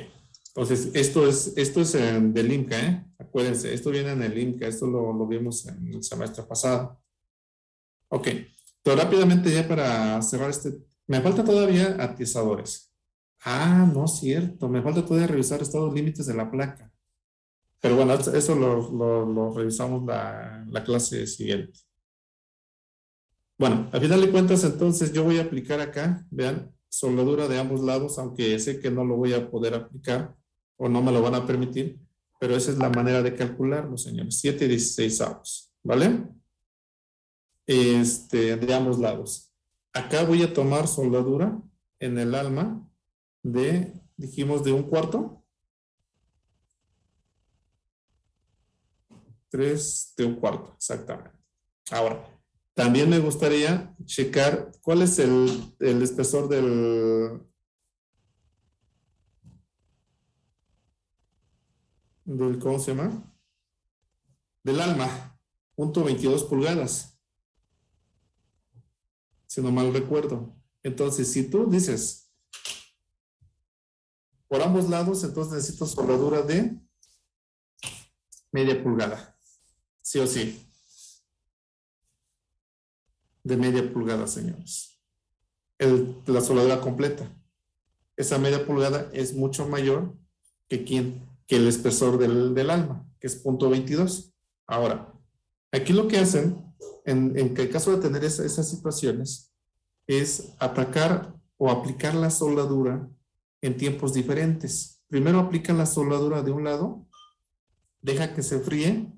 Entonces, esto es del IMCA, ¿eh? Acuérdense, esto viene en el IMCA. Esto lo vimos en el semestre pasado. Ok. Pero rápidamente ya para cerrar me falta todavía atizadores. No es cierto. Me falta todavía revisar estados límites de la placa. Pero bueno, eso lo revisamos la clase siguiente. Bueno, a final de cuentas, entonces yo voy a aplicar acá, vean, soldadura de ambos lados, aunque sé que no lo voy a poder aplicar o no me lo van a permitir, pero esa es la manera de calcularlo, señores. 7 16avos, ¿vale? De ambos lados. Acá voy a tomar soldadura en el alma dijimos, de 1/4. 3 de 1/4, exactamente. Ahora, También me gustaría checar cuál es el espesor ¿cómo se llama? Del alma, 0.22 pulgadas, si no mal recuerdo. Entonces, si tú dices por ambos lados, entonces necesito soldadura de media pulgada, sí o sí. De media pulgada, señores. La soldadura completa. Esa media pulgada es mucho mayor que el espesor del alma, que es 0.22. Ahora, aquí lo que hacen, en el caso de tener esas situaciones, es atacar o aplicar la soldadura en tiempos diferentes. Primero aplican la soldadura de un lado, deja que se fríe,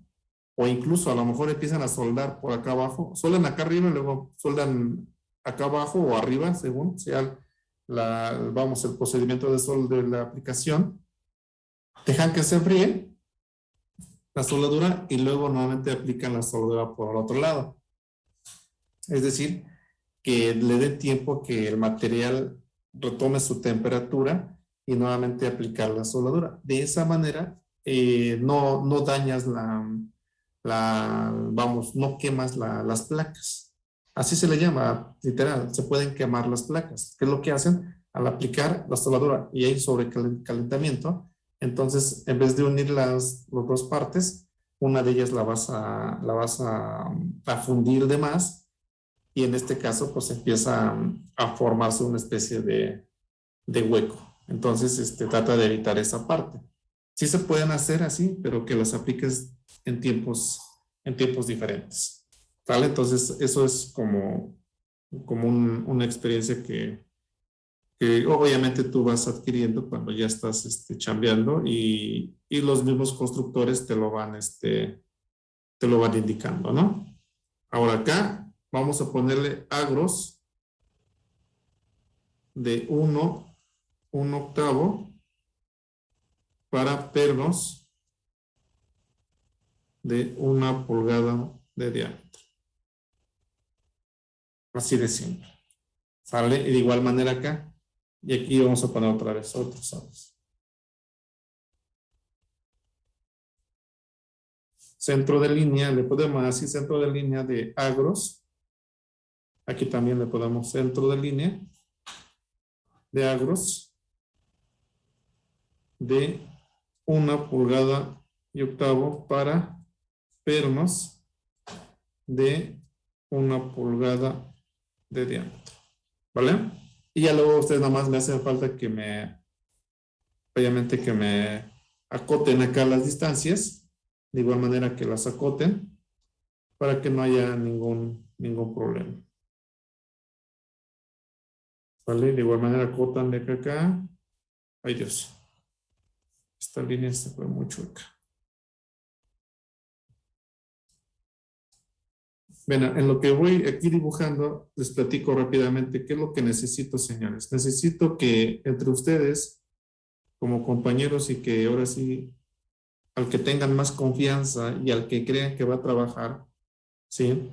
o incluso a lo mejor empiezan a soldar por acá abajo, soldan acá arriba y luego soldan acá abajo o arriba, según sea el procedimiento de la aplicación. Dejan que se fríe la soldadura y luego nuevamente aplican la soldadura por el otro lado. Es decir, que le dé tiempo que el material retome su temperatura y nuevamente aplicar la soldadura. De esa manera no dañas no quemas las placas. Así se le llama, literal, se pueden quemar las placas. ¿Qué es lo que hacen? Al aplicar la soldadura y hay sobrecalentamiento, entonces en vez de unir las dos partes, una de ellas la vas a fundir de más y en este caso pues empieza a formarse una especie de hueco. Entonces trata de evitar esa parte. Sí se pueden hacer así, pero que las apliques en tiempos diferentes. ¿Vale? Entonces, eso es como una experiencia que obviamente tú vas adquiriendo cuando ya estás chambeando y los mismos constructores te lo van indicando, ¿no? Ahora acá vamos a ponerle agros de 1/8 para pernos de 1 pulgada de diámetro. Así de simple. ¿Sale? Y de igual manera acá. Y aquí vamos a poner otra vez otros agros. Centro de línea, le podemos decir centro de línea de agros. Aquí también le podemos centro de línea de agros de 1 pulgada y octavo para pernos de 1 pulgada de diámetro. ¿Vale? Y ya luego ustedes nada más me hace falta obviamente que me acoten acá las distancias, de igual manera que las acoten, para que no haya ningún problema. ¿Vale? De igual manera acotan de acá a acá. Ay Dios. Esta línea se fue muy chueca. Bueno, en lo que voy aquí dibujando, les platico rápidamente qué es lo que necesito, señores. Necesito que entre ustedes, como compañeros y que ahora sí, al que tengan más confianza y al que crean que va a trabajar, ¿sí?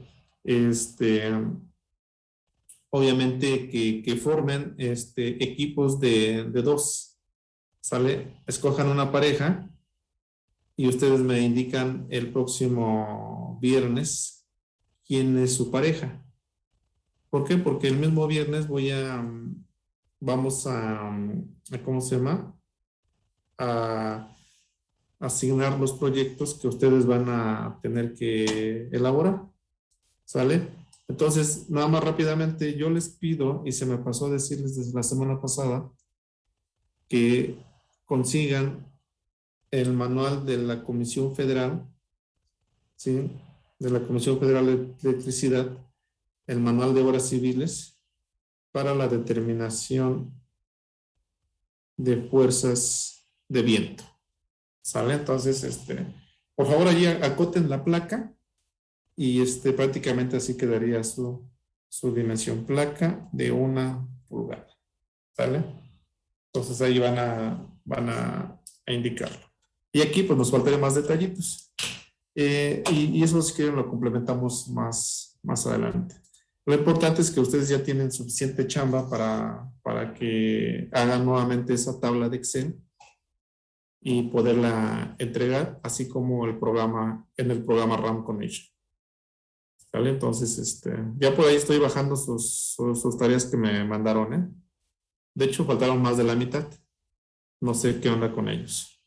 Obviamente que formen equipos de 2, ¿sale? Escojan una pareja y ustedes me indican el próximo viernes quién es su pareja. ¿Por qué? Porque el mismo viernes vamos a ¿cómo se llama? A asignar los proyectos que ustedes van a tener que elaborar. ¿Sale? Entonces, nada más rápidamente, yo les pido, y se me pasó a decirles desde la semana pasada, que consigan el manual de la Comisión Federal, ¿sí? De la Comisión Federal de Electricidad, el manual de obras civiles para la determinación de fuerzas de viento. ¿Sale? Entonces, por favor, allí acoten la placa y prácticamente así quedaría su dimensión. Placa de 1 pulgada. ¿Sale? Entonces ahí van a indicarlo. Y aquí pues nos faltaría más detallitos. Y eso si quieren lo complementamos más más adelante. Lo importante es que ustedes ya tienen suficiente chamba para que hagan nuevamente esa tabla de Excel y poderla entregar, así como el programa, en el programa RAM con ello. ¿Vale? Entonces, ya por ahí estoy bajando sus tareas que me mandaron, ¿eh? De hecho, faltaron más de la mitad. No sé qué onda con ellos.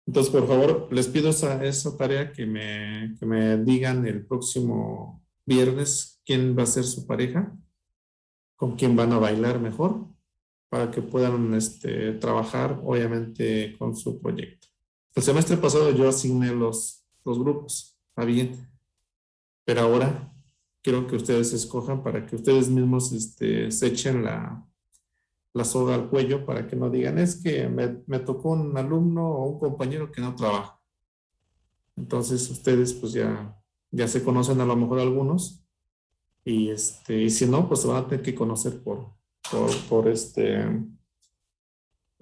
Entonces, por favor, les pido esa tarea que me digan el próximo viernes quién va a ser su pareja, con quién van a bailar mejor, para que puedan trabajar, obviamente, con su proyecto. El semestre pasado yo asigné los grupos, está bien, pero ahora quiero que ustedes escojan para que ustedes mismos se echen la soga al cuello para que no digan, es que me tocó un alumno o un compañero que no trabaja. Entonces ustedes pues ya se conocen a lo mejor algunos y si no, pues se van a tener que conocer por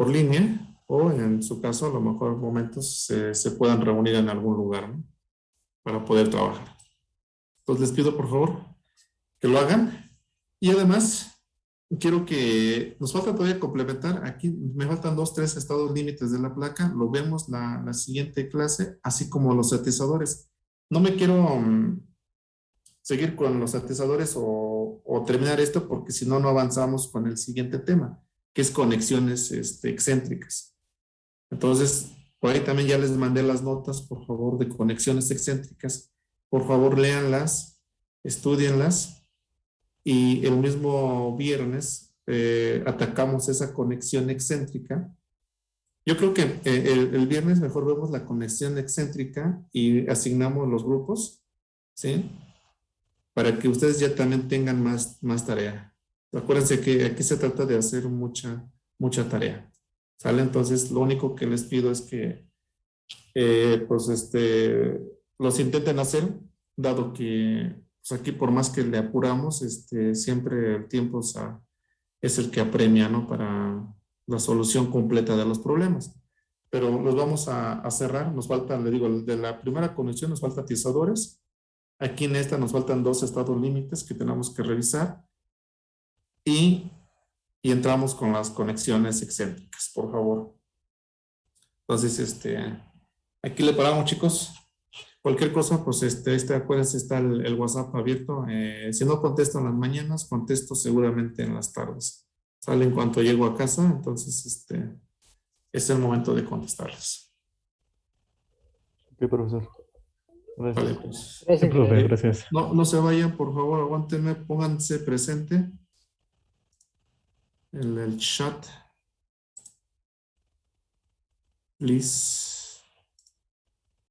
línea o en su caso a lo mejor momentos se puedan reunir en algún lugar, ¿no? Para poder trabajar. Entonces les pido por favor que lo hagan y además quiero que nos falta todavía complementar. Aquí me faltan 2, 3 estados límites de la placa. Lo vemos la siguiente clase, así como los atezadores. No me quiero seguir con los atezadores o terminar esto porque si no, no avanzamos con el siguiente tema, que es conexiones excéntricas. Entonces, por ahí también ya les mandé las notas, por favor, de conexiones excéntricas. Por favor, léanlas, estudienlas. Y el mismo viernes atacamos esa conexión excéntrica. Yo creo que el viernes mejor vemos la conexión excéntrica y asignamos los grupos, ¿sí? Para que ustedes ya también tengan más tarea. Acuérdense que aquí se trata de hacer mucha tarea. ¿Sale? Entonces, lo único que les pido es que los intenten hacer, dado que pues aquí por más que le apuramos, siempre el tiempo es el que apremia, ¿no? Para la solución completa de los problemas. Pero los vamos a cerrar. Nos faltan, le digo, de la primera conexión nos faltan atizadores. Aquí en esta nos faltan 2 estados límites que tenemos que revisar. Y entramos con las conexiones excéntricas, por favor. Entonces, aquí le paramos, chicos. Cualquier cosa, pues acuérdense, está el WhatsApp abierto. Si no contesto en las mañanas, contesto seguramente en las tardes. Sale en cuanto llego a casa, entonces es el momento de contestarles. Ok, profesor. Gracias. Vale, pues. Gracias, Sí, profe, profe. gracias. No se vayan, por favor, aguántenme, pónganse presente en el chat. Please.